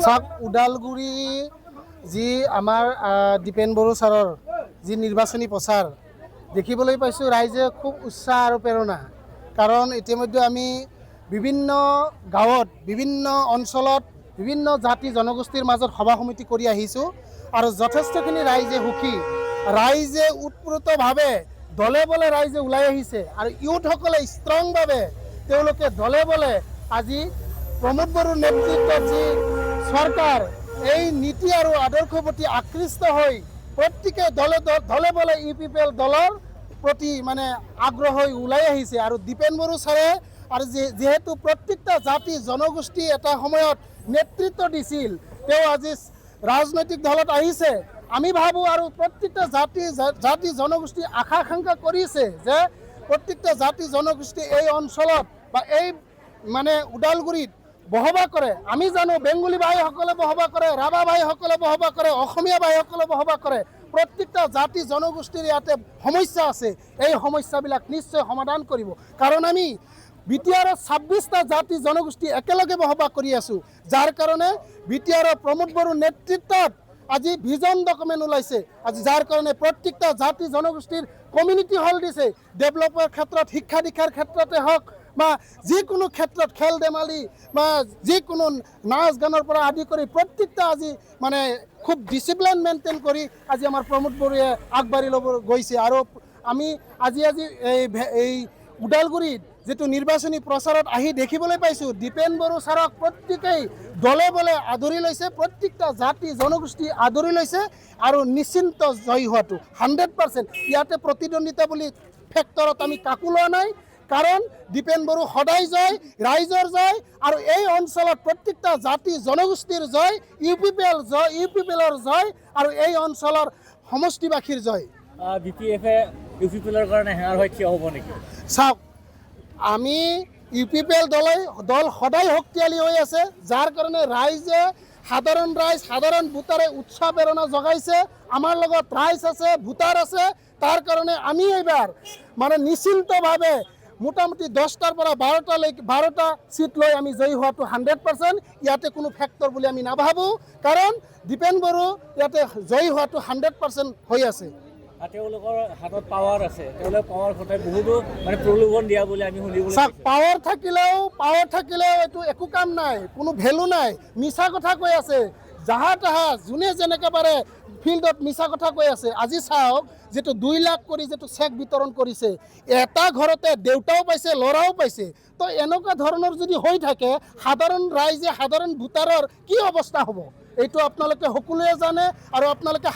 চাওক ওদালগুৰি যি আমাৰ দীপেন বড়ো ছাৰৰ যি নিৰ্বাচনী প্ৰচাৰ দেখিবলৈ পাইছোঁ, ৰাইজে খুব উৎসাহ আৰু প্ৰেৰণা। কাৰণ ইতিমধ্যে আমি বিভিন্ন গাঁৱত বিভিন্ন অঞ্চলত বিভিন্ন জাতি জনগোষ্ঠীৰ মাজত সভা সমিতি কৰি আহিছোঁ আৰু যথেষ্টখিনি ৰাইজে সুখী। ৰাইজে ওতপ্ৰোতভাৱে দলে বলে ৰাইজে ওলাই আহিছে আৰু ইউথসকলে ষ্ট্ৰংভাৱে তেওঁলোকে দলে বলে আজি প্ৰমোদ বড়োৰ নেতৃত্বত যি চৰকাৰ এই নীতি আৰু আদৰ্শৰ প্ৰতি আকৃষ্ট হৈ প্ৰত্যেকে দলে বলে UPPL দলৰ প্ৰতি মানে আগ্ৰহ হৈ ওলাই আহিছে। আৰু দীপেন বড়ো ছাৰে আৰু যিহেতু প্ৰত্যেকটা জাতি জনগোষ্ঠী এটা সময়ত নেতৃত্ব দিছিল, তেওঁ আজি ৰাজনৈতিক দলত আহিছে। আমি ভাবোঁ আৰু প্ৰত্যেকটা জাতি জনগোষ্ঠী আশা আকাংক্ষা কৰিছে যে প্ৰত্যেকটা জাতি জনগোষ্ঠী এই অঞ্চলত বা এই মানে ওদালগুৰিত বসবাস কৰে। আমি জানো বেংগলী ভাইসকলে বসবাস কৰে, ৰাভা ভাইসকলে বসবাস কৰে, অসমীয়া ভাইসকলে বসবাস কৰে। প্ৰত্যেকটা জাতি জনগোষ্ঠীৰ ইয়াতে সমস্যা আছে, এই সমস্যাবিলাক নিশ্চয় সমাধান কৰিব। কাৰণ আমি BTRৰ 26টা জাতি জনগোষ্ঠী একেলগে বসবাস কৰি আছোঁ, যাৰ কাৰণে BTRৰ প্ৰমোদ বড়োৰ নেতৃত্বত আজি ভিজন ডকুমেণ্ট ওলাইছে। আজি যাৰ কাৰণে প্ৰত্যেকটা জাতি জনগোষ্ঠীৰ কমিউনিটি হল দিছে। ডেভেলপৰ ক্ষেত্ৰত, শিক্ষা দীক্ষাৰ ক্ষেত্ৰতে হওক বা যিকোনো ক্ষেত্ৰত খেল ধেমালি বা যিকোনো নাচ গানৰ পৰা আদি কৰি প্ৰত্যেকটা আজি মানে খুব ডিচিপ্লিন মেইনটেইন কৰি আজি আমাৰ প্ৰমোদ বড়োৱে আগবাঢ়ি ল'ব গৈছে। আৰু আমি আজি এই ওদালগুৰিত যিটো নিৰ্বাচনী প্ৰচাৰত আহি দেখিবলৈ পাইছোঁ, দীপেন বড়ো ছাৰক প্ৰত্যেকেই দলে বলে আদৰি লৈছে, প্ৰত্যেকটা জাতি জনগোষ্ঠী আদৰি লৈছে আৰু নিশ্চিন্ত জয়ী হোৱাটো 100%। ইয়াতে প্ৰতিদ্বন্দ্বিতা বুলি ফেক্টৰত আমি কাকো লোৱা নাই। কাৰণ দীপেন বড়ো সদায় জয়, ৰাইজৰ জয় আৰু এই অঞ্চলত প্ৰত্যেকটা জাতি জনগোষ্ঠীৰ জয়, UPPLৰ জয় আৰু এই অঞ্চলৰ সমষ্টিবাসীৰ জয়। BPFে UPPLৰ কাৰণে হেঙাৰ হৈ থিয় হ'ব নেকি? চাওক, আমি UPPL দল সদায় শক্তিশালী হৈ আছে, যাৰ কাৰণে ৰাইজে সাধাৰণ ভোটাৰে উৎসাহ প্ৰেৰণা জগাইছে। আমাৰ লগত ৰাইজ আছে, ভোটাৰ আছে, তাৰ কাৰণে আমি এইবাৰ মানে নিশ্চিন্তভাৱে মোটামুটি 10টাৰ পৰা 12টা চিট লৈ আমি জয়ী হোৱাটো 100%। ইয়াতে কোনো ফেক্টৰ বুলি আমি নাভাবোঁ, কাৰণ দীপেন বড়ো ইয়াতে জয়ী হোৱাটো 100% হৈ আছে। তেওঁলোকৰ হাতত পাৱাৰ আছে, তেওঁলোকে পাৱাৰ খটাই বহুতো মানে প্ৰলোভন দিয়া বুলি আমি শুনিবলৈ চাওক, পাৱাৰ থাকিলেও এইটো একো কাম নাই, কোনো ভেলু নাই। মিছা কথা কৈ আছে, জাহা তাহা যোনে যেনেকৈ পাৰে ফিল্ডত মিছা কথা কৈ আছে। আজি চাওক, যিটো 2 লাখ কৰি যিটো চেক বিতৰণ কৰিছে, এটা ঘৰতে দেউতাও পাইছে, ল'ৰাও পাইছে। তো এনেকুৱা ধৰণৰ যদি হৈ থাকে, সাধাৰণ ৰাইজে, সাধাৰণ ভোটাৰৰ কি অৱস্থা হ'ব এইটো আপোনালোকে সকলোৱে জানে আৰু আপোনালোকে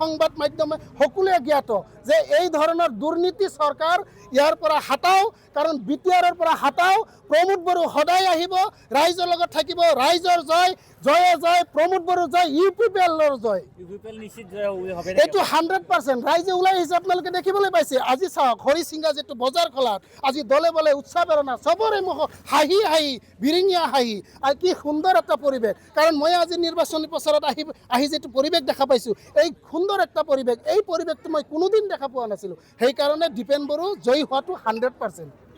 সংবাদ মাধ্যমে সকলোৱে জ্ঞাত যে এই ধৰণৰ দুৰ্নীতি চৰকাৰ ইয়াৰ পৰা হাতাও। কাৰণ BTRৰ পৰা হাতাও। প্ৰমোদ বড়ো সদায় আহিব, ৰাইজৰ লগত থাকিব। ৰাইজৰ জয়, জয়ে জয়, প্ৰমোদ বড়ো জয়, UPPLৰ জয়। UPPL নিশ্চিত জয় হ'ব এইটো 100%। ৰাইজে ওলাই আহিছে, আপোনালোকে দেখিবলৈ পাইছে। আজি চাওক, হৰিচিংগা যিটো বজাৰ খোলাত আজি দলে বলে উৎসাহ প্ৰেৰণা, চবৰে মুখত হাঁহি বিৰিঙিয়া হাঁহি, আৰু কি সুন্দৰ এটা পৰিৱেশ। কাৰণ মই আজি নিৰ্বাচনী প্ৰচাৰত আহি যিটো পৰিৱেশ দেখা পাইছোঁ, এই সুন্দৰ এটা পৰিৱেশ, এই পৰিৱেশটো মই কোনোদিন দেখা পোৱা নাছিলোঁ। সেইকাৰণে দীপেন বড়ো জয়ী হোৱাটো 100%।